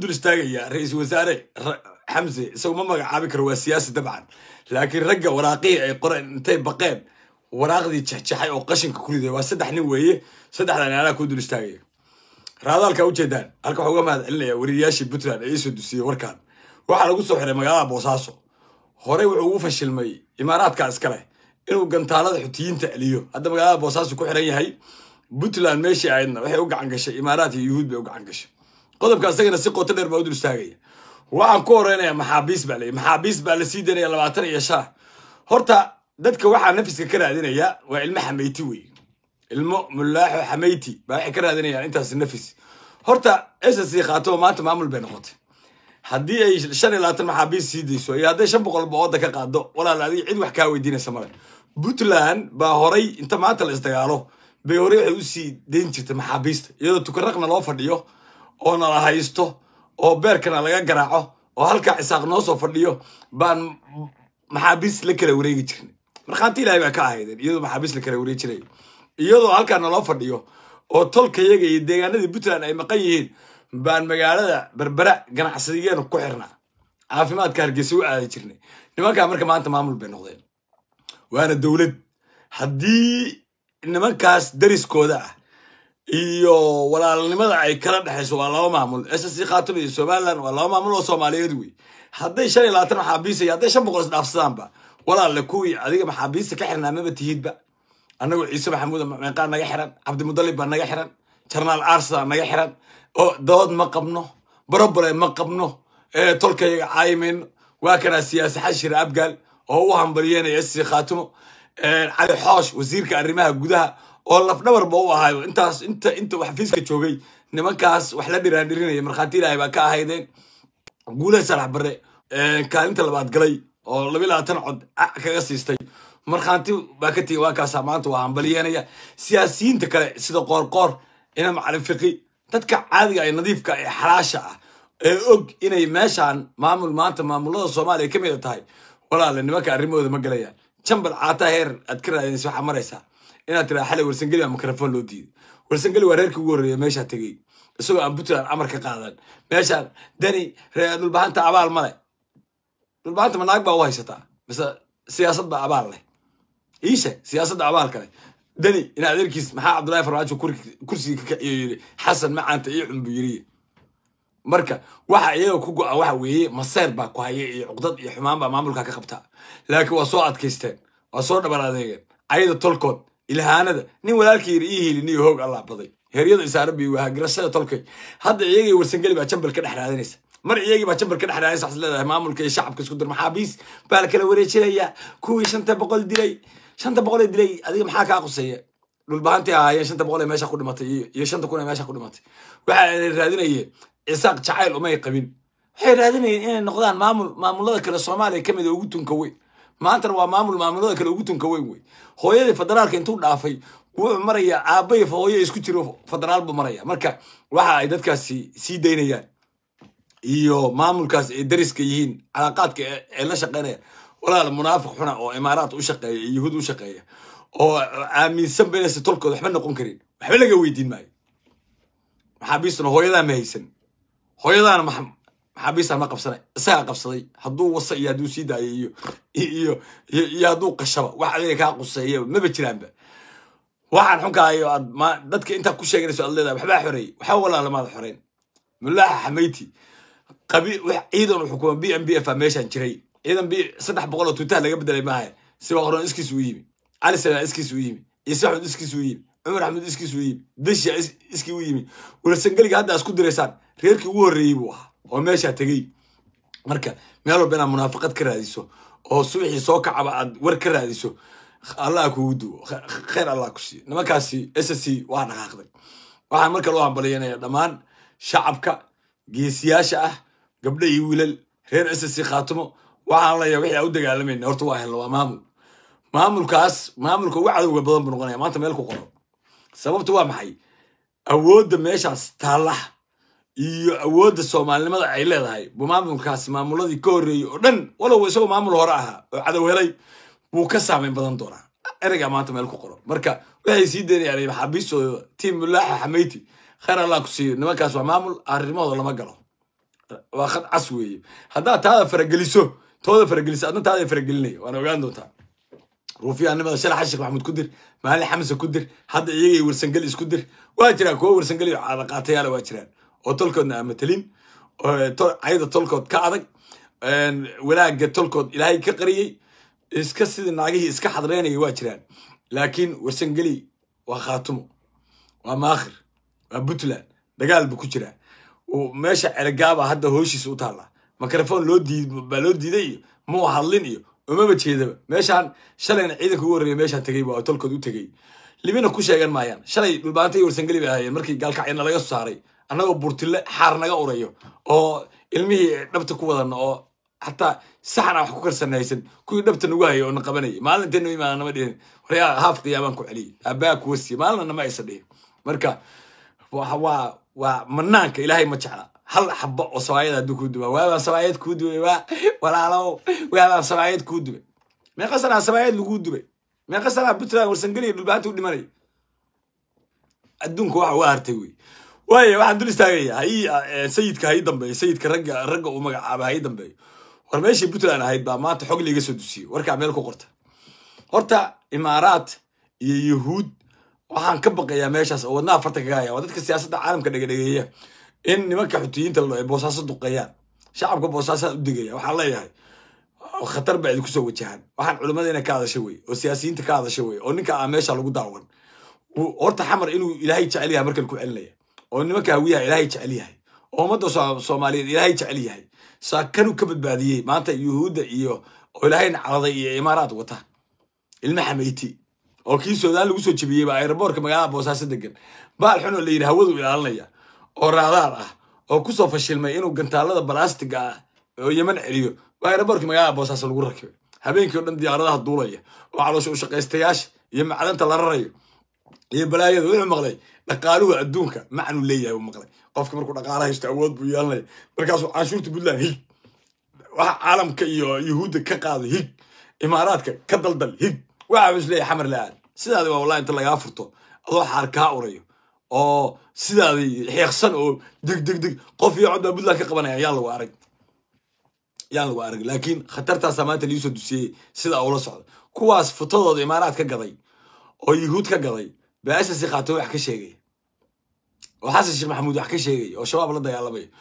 دول استاجية رئيس وزراء حمزة سو ما مقعابي كروا سياسي طبعا لكن رجع وراقي قرن انتي بقين وراقدي تشحي او قشن كل ده وسدح نويه سدح لنا انا كودول استاجية هذا وجدان halka waxa uga mahad celinaya wariyaashii Puntland ay soo dusiyay warkan waxa lagu soo xiray magaalada Boosaaso hore wuxuu ugu fashilmay imaaraadka iskale inuu gantaalada xutiyiinta celiyo hadda magaalada Boosaaso ku xiran yahay Puntland meeshii ayadna waxay u gacan gashay imaaraad iyo yuhuud bay u gacan gashay qodobka asagana si qoto dheer baa u dul istaagaya waxaan ku horeynayaa maxaabiis baa la sii daynaya 20 iyo shan horta dadka waxa nafiska ka raadinaya waa ilmo xameyti weey ilmo mulaaxo xameyti baa ay ka raadinayaan intaas nafis horta SSC qaato maanta maamul bay noqotay haddii ay 25 maxaabiis sii deyso iyo hadday 500 booda ka qaado walaal adiga cid wax ka weydiinaysa male Puntland baa horay inta maanta la isdagaalo bay horay waxay u sii deyn jirtay maxaabiista iyadoo tukaraqna loo fadhiyo oo nala haysto oo beerkana laga garaaco oo halka isaaq noo soo fadhiyo baan maxaabiis la kala wareegi jirnay marxaanti ilaahay baa ka ahaydeen iyadoo maxaabiis la kala wareegi jiray iyadoo halkaana loo fadhiyo oo tolkayaga iyo deegaanadii Puntland ay maqan yihiin baan magaalada Berbera ganacsigeena ku xirnaa caafimaadka Hargeysa u aadi jirnay nimanka marka maanta maamul bay noqdeen waana dawlad haddii nimankaas dariskooda ah iyo walaalnimada ay kala dhaxayso waa laba maamul SSC Khaatun iyo Somaliland waa laba maamul oo Soomaaliyeed weey hadday 25 maxaabiis iyo hadday 500 dhaafsadaanba walaal kuwii adiga maxaabiista ka xirnaa ma batihidba annagu Ciise Maxamuud meeqaan naga xiran Cabdi Mudallib baa naga xiran Jarnaal Arsa naga xiran oo dood ma qabno barabare ma qabno tolkayaga caymin waa kana siyaasi xashir abgal oo u hambaliyeenay SSC Khaatun علي حاش وزير كأرمها جودها والله في نمر بوه هاي انت وحفيزك تشوقي نمكاس وحلا بيراندرين مرخاتي لا يبقى كاهيدين قولي سرح بري كان انت اللي بعد قلي والله بلا تنعد كغسيستي مرخاتي باكتي واكا سامانت وهمبليانيا سياسيين تكلا سيدا قور انا معرف فقي تدكع عادي اي نظيف كاي حراشة اوج انا ماشان معمول مانتا معمولة الصومالي كم يدتاي ولا لان مكا الرمو ذا مقليان شنبل عطاهر أذكر إن سواء مريسا إن ترى حلو ورسنجلي ميكروفون لودي ورسنجلي وريرك ووري ماشى تجي سواء بتوع عمر كقاعدان ماشى دني دول بهان تعبال ماله دول بهان من أكبر واحد ستا بس سياسة بعبال له إيش سياسة بعبال كله دني إن هذا الكيس محا عبد الله فرعاج كرسي حسن ما أنت إيه عم بيري مركا waxa iyaga ku go'a waxa weeye maseer baa ku hayay cugdad iyo xumaan baa maamulka ka qabta laakiin waa soo adkaysteen waa soo dhabar adeegeen ayada tolkood ilhaanada nin walaalkii ii hilini hoog Allah baday heeriyada isaarabi waa garashada tolkay hadda iyaga warsangali baa jambal ka dhaxraadinaysa mar iyaga baa jambal ka dhaxraadinaysa xasleedahay maamulka iyo shacabka isku dir maxaabiis baa kala wareejinaya kuwii 500 dilay adiga maxaa ka quseeya dhul baantii ahaayeen 500 meesha ku dhimatay iyo 500 meesha ku dhimatay waxa ay raadinayeen isaaq jacayl uma qabin waxay raadinayeen inay noqdaan maamulada kale Soomaaliya kamid ugu tunka weyn maanta waa maamulada kale ugu tunka weyn hooyadii federaalka intuu dhaafay wuxuu maraya aabay hooyo isku jiro federaal buu maraya marka waxa ay dadkaasi sii deynayaan iyo maamulkaas ay dariska yihiin calaaqaadka ee la shaqeynaya walaal munaafiq xuna oo imaaraat u shaqeeya iyo yahuud u shaqeeya oo aaminsan beenaysa tolkooda waxba noqon karin waxba laga weydiin maayo maxaabiistuna hooyada ma haysan hooyadana maxaabiista ma qabsanay isaga qabsaday hadduu wasa iyo hadduu sii daayay iyo hadduu qashaba wax adiga ka quseeyo maba jiraanba waxaan xunkaayo dadka inta ku sheeganayso aad leedahay waxba xoreey waxa walaal ma xoreyn mulaaha xameyti qabi ciidan xukuma BMBF meeshan jiray ciidan bi 300 tuutaal laga bedelay maahay si waqran iskiis u yimi ali sala iskiis u yimi isaxud iskiis u yimi عمر أحمد إسكيس ويم دشيا إسكي ويمي ورسنجلي هذا أسكت دريسان غيرك هو الريبوها وماشي هتجي مركا ميالو بين منافقات كراديسو أو صبحي سوكع بعد وركراديسو الله كودو خير الله كشي نما كاسي SSC واحد هاخذك واحد مركا الله عمبلينا يا دمان شعبك جيسياشة قبل يولل غير SSC خاتمه واحد الله يبيع أودك على مني أرتوا واحد لو maamulkaas maamulka wacdiga badan buu noqonaya maanta meel ku qoro sababtu waa maxay awoodda meeshaas taala iyo awoodda Soomaalinimada ay leedahay buu maamulkaas maamuladii ka horeeyay oo dhan walow isagoo maamul hore ah oo cadow helay buu ka saameyn badan doonaa erayga maanta meel ku qoro marka waxay sii deynayaan maxaabiistooda tiim mulaaha xameyti khayr Allah ku siiyo nimankaas waa maamul arrimooda lama galo واخد عسوي هذا فرقليسو تودا فرقليس أدنى هذا فرقلني وأنا وقاعد دوتا روفي أنا ما شال حشيخ محمود كدر مالي حمزة كدر هذا يجي ورسنجلي إسكدر واجران كو ورسنجلي على قاتياله واجران وطلقنا مثلين عيد طلقت كعدك ولا جت طلقت إلهي كقري إسكسد الناقيه إسك حضريني واجران لكن ورسنجلي وخاتمه وماخر وبطلان دقال بكجرا وماشي عرقابة هذا هوشي سوت الله ميكروفون لو دي مو حلين وما بتشيده ماشان شلين عيدك هو الري ماشان تجيب وتلك دو تجي اللي بينا كوشة جن مايان شلي بالبانتي ورسنجلي بهاي مركي قال كعينا لا يصاري أنا وبورتلا حارنا قريو أو علمي نبت كوضنا أو حتى سحنا حكوك السنايسن كل نبت نواهي ونقبني ما لنا تنوي ما أنا مدين وريا هافت يا بانكو علي أباك وسي ما لنا ما يصدق مركا ومنانك إلهي ما تشعل هل حبة وصوايد هدو كودوا ولا صوايد كودوا ولا لو ولا صوايد كودوا ما قصنا صوايد لكودوا ما قصنا بتلا ورسنجلي البعث ودي مري الدنك وارتوي واحد دول استاجي هاي سيدك هاي دمبي سيدك رجع ومجا هاي دمبي ورماشي بتلا أنا هاي بقى ما تحق لي جسد دوسي وركع مالكو قرطة إمارات يهود waxaan ka baqayaa meeshaas oo wadnaha farta kaga haya dadka siyaasadda caalamka dhagdhagaya in nimanka xutiyiinta loo boosaaso duqeeyaan shacabka boosaaso u digaya waxaan leeyahay khatar baa idinku soo wajahan waxaan culimadeena ka hadashay way oo siyaasiyiinta ka hadashay way oo ninka meesha lagu daawan horta xamar inuu ilaahay jecel yahay markan ku celinaya oo nimanka hawiyaha ilaahay jecel yahay oo ummadda Soomaaliyeed ilaahay jecel yahay saakanu ka badbaadiyay maanta yuhuudda iyo oo ilaahay caladay iyo imaaraad wata ilma xameyti oo kii Suudaan lagu soo jibiyay baa airportka magaalada Boosaaso degan baal xun oo la yiraahdo hawadu ilaalinaya oo raadaar ah oo ku soo fashilmay inuu gantaalada balaastiga ah oo Yemen celiyo baa airportka magaalada Boosaaso lagu rakibay habeenkii oo dhan diyaaradaha duulaya oo caloosha u shaqaystayaasha iyo macdanta la rarayo iyo balaayada wuxuu maqlay dhaqaaluhu adduunka macnu leeyahay uu maqlay qofka markuu dhaqaalaha haysto awood buu yeelanay markaas uu canshuurta Puntland hig waxa caalamka iyo yuhuudda ka qaaday hig imaaraadka ka daldal hig وعاوز لي حمر الآن سيدا والله أنت اللي غافرته أروح على كاوريو أو سيدا حيخسن أو دق قف يقعد أقول لك قبنا يلا وارق لكن خطرت سمات اللي يسود سيدا أول صعد كواس فطور الإمارات كقضي أو يهود كقضي بأساس يخاطوا يحكي شيء وحاسس الشيخ محمود يحكي شيء أو شباب لدى يلا بي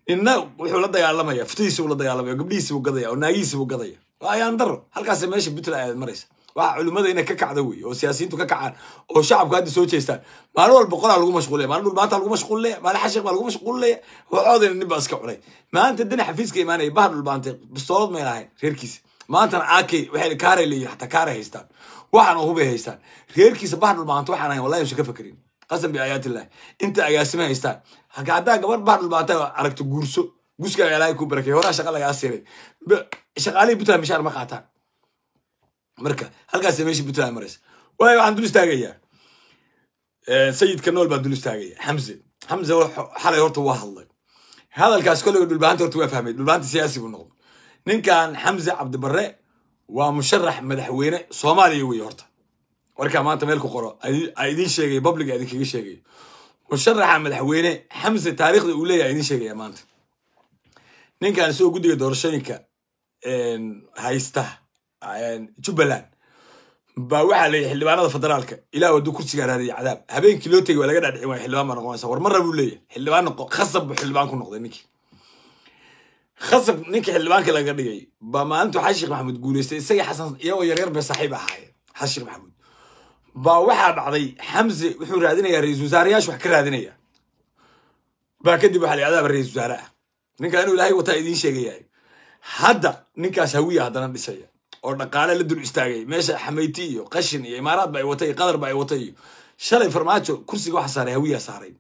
إنه وحول يلا مية فتيس ولدى يلا مية قبليس وقضية أو نايس وقضية وأي أندر هل كاس ماشي بتلا مريس وعلماء إنك كعدوي أو سياسيين ككعان أو شعب قاعد يسوي شيء ما له البقرة على الجو مشغولة ما له البنات على الجو مشغولة ما له حشق على الجو مشغولة وعاد النبى أسكع عليه ما أنت الدنيا حفيز كيمان يبهر البنات بالصوت ما يلاهي غير كيس ما أنت عاكي وحيل كاره اللي حتى كاره هيستان وحنا هو بهيستان غير كيس بهر البنات وحنا والله مش كفكرين قسم بآيات الله أنت أجاسمها هيستان هقعدها قبل بهر البنات عرفت جورسو جوسك يلاهي كوبركي ورا شغلة ياسيري شغالي بتوع مشار مقاطع مركا halkaas meeshii Puntland maris way waxaan dul istaagaya sayidka nool baan dul istaagaya Hamza xalay horta waa hadlay hadalkaas kullu dhulbaanta horta waa fahmay dhulbaanta siyaasi buu noqday ninkan Hamza Cabdi Barre waa musharax madaxweyne Soomaaliya weey horta warka maanta meel ku qoro ay idin sheegay public ay idin sheegay musharaxa madaxweyne Hamza taariikhda uu leeyahay idin sheegay maanta ninkan soo gudiga doorashooyinka haysta Jubbaland ba waxa la xildhibaanada federaalka ilaa waddo kursiga raadiyo cadaab habeenkii loo tagay waa laga dhaadhicin waa xildhibaan ma noqonaysa war marra buu leeyahay xildhibaan khasab xildhibaan ku noqday khasab ninkii xildhibaanka laga dhigay ba maalintu Xashiq Maxamuud guuleystay isaga xasan iyo yaryar ba saaxiib ahaayeen Xashiq Maxamuud ba waxa dhacday Hamza wuxuu raadinayaa ra'iisul wasaarayaasha wax ka raadinaya ba kadib waxa la cadaab ra'iisul wasaaraha ninka inuu ilaahay wata idin sheegayay hadda ninkaas hawiya hadana dhisaya oo dhaqaale la dul istaagay meesha xameyti iyo qashin iyo imaaraad bay watay qadar bay watay shalay farmaajo kursiga waxa saaray hawiya saaray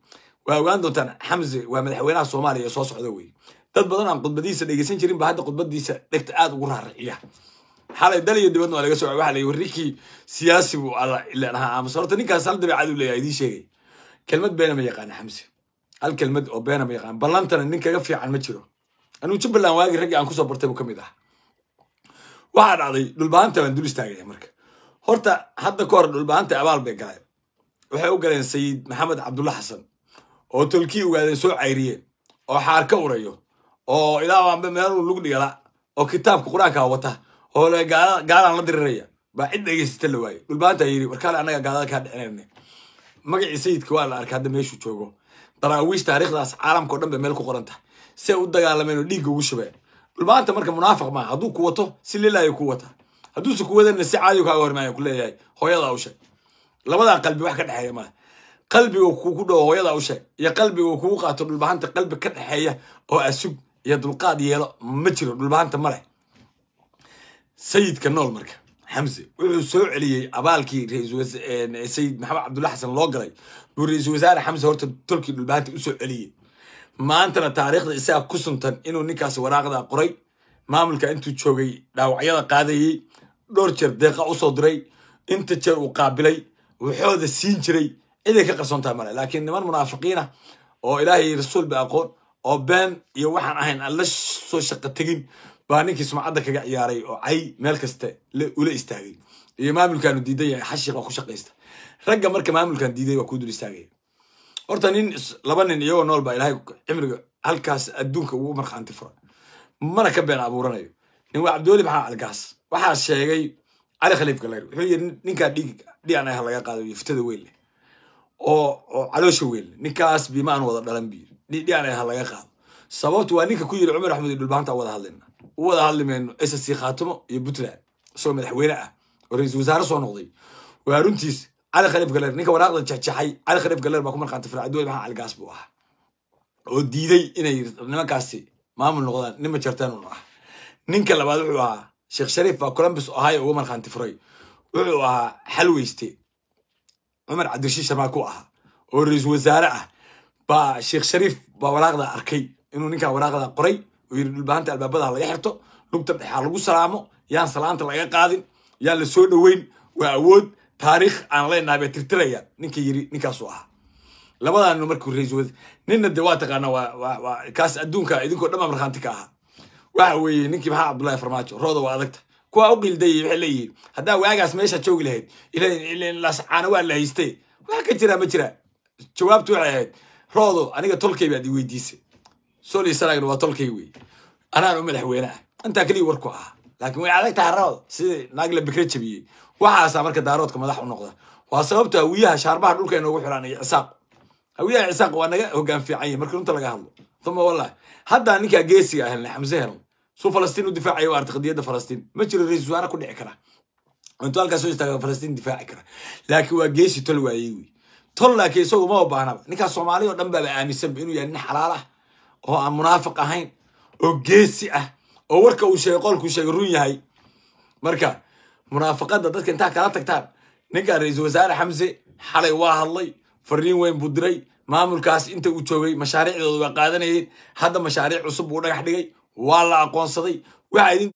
waa ogaan doontaan Hamza waa madaxweynaha Soomaaliya soo socda way dad badan aan qodbadiisa dhageysan jirin ba hadda qodbadiisa dhigta aad ugu raariciya xalay daliyo dibadna waa laga soo waxa la warriki siyaasi buu alla ilaa ama sababta ninkaas hal dabeecad uu leeyahay idin sheegay kelmad beena ma yaqaan Hamza hal kelmad oo beena ma yaqaan ballantana nin kaga fiican ma jiro anuu Jubbaland waagi rag aan ku soo bartay uu kamid ah waxaan dhacday dhulbaanta waan dul istaagay marka horta hadda ka hor dhulbaanta abaal bay galeen waxay u galeen sayid maxamed cabdulla xasan oo tolkii ugaadeen soo cayriyeen oo xaar ka urayo oo ilaa waanba meel lagu dhigala oo kitaabka quraanka wata oo la gaalaan la diriraya baa cid dhageysata la waayay dhulbaanta yiri warkaale anaga gaalada ka dhicinayna magacii sayidka waa la arkay hadda meeshuu joogo daraawiish taariikhdaas caalamka oo dhan ba meel ku qoran tahay si u dagaalameen oo dhiig ugu shubeen dhulbaanta marka munaafiq ma hadduu ku wato si lilaayo ku wata hadduu si ku wadana si caadi ka hormaayo ku leeyahay hooyada u sheeg labada qalbi wax ka dhaxeeya ma qalbigu ku dhaw hooyada u sheeg iyo qalbigu ku qaato dhulbaanta qalbi ka dhaxeeya oo asug iyo dulqaad yeelo ma jiro dhulbaanta male sayidka nool marka حمزة وسوء علي أبالكي رئيس سيد محمد عبد الله حسن لوجري ورئيس وزراء حمزة هرت تركي بالبنت وسوء علي ما أنتنا تاريخ الإساءة كسنتن إنه نكاس وراغ ذا قري ما ملك أنتو تشوجي لو عيال قاضي دورتشر دقة أصدري أنت تشر وقابلي وحوذ السينشري إذا كقصنتها ملا لكن من منافقين أو إلهي رسول بأقول أو بان يوحنا هين الله سو شقتين بانك اسمع عندك عياري أو أي ملكسته ولا استاجي ما كانوا ديدي حشيق أو خشقيسته رجع مركب ما كان ديدي وكودوا استاجي أرتنين لبنان يو نول بايلهاي عمر هالكاس الدونك ومرخ عن تفرق مرة كبر أبو رنايو نو عبد الله بحال الكاس وحال الشيء على خليفة الله هي نكا دي أنا هلا قاعد يفتدي ويل أو على شو ويل نكاس بما وضع دلنبير دي أنا هلا قاعد صوت وانيك كل عمر أحمد البلبانتا وضع هلنا وضع هل من أساسي خاتمه يبتلع سو مدحوينه ورئيس وزراء سو نقضي وارنتيس على خليفة الله نكا وراء جحي على خليفة الله بكون مرخان تفرع دول بحال الكاس بوها وديدي إني نما كاسي ما من نقضان نما شرطان ونراح نينك اللي بعد وعوها شيخ شريف كولمبس هاي وعمر خان تفري وعوها حلويستي عمر عبد الشيش ماكوها ورئيس وزراء با شيخ شريف با وراغدا أركي إنه نينك وراغدا قري ويرد البانت البابدا الله يحرته نكتب حالو سلامه يان سلامت الله قادم يان لسود وين وعود تاريخ عن لنا بترتريا نينك يري نيكاسوها لبدا إنه مركو رئيس وزراء نين الدوات قانا وكاس أدونكا إذنكو دما مرخانتكاها وحوي نينكي بها عبد الله فرماجو روضة وعدكت كوا أوقيل دي بحليه هدا واقاس ميشا تشوق لهيد إلى لاس ولا يستي وحكا جرا مجرا جوابتو عيد روضو أنيقا تولكي بادي ويديسي سولي سراغن وطولكي وي أنا أمي الحوينة أنت كلي وركوها لكن وي عدكت الروض سيدي ناقل بكريتش بيه وحاسا مركا دارودك مدحو النقطة وصابتها وياها شاربها دولكا إنو وحراني عساق هويا عساق وانا هو كان في عين مركز انت لقى هذا ثم والله حتى نيكا جيسي اهل حمزه هرم سو فلسطين ودفاع ايوه قضيه فلسطين ما جرى رئيس وزراء كل عكره انتوا قالوا سو يستغل فلسطين دفاع عكره لكن هو جيسي تلوايوي طلع كيسو ما باهنا نيكا سومالي ودن با اميسن انه يعني حلاله oo munaafiq ahayn oo geesi ah oo warka uu sheegay qolku sheegay run yahay marka munaafaqada dadka inta kala tagtaan ninka ra'iisul wasaare Xamse xalay waa hadlay fariin weyn buu diray maamulkaas inta uu joogay mashaariicdooda waa qaadanayeen hadda mashaariic cusub uu dhagax dhigay waa la aqoonsaday waxa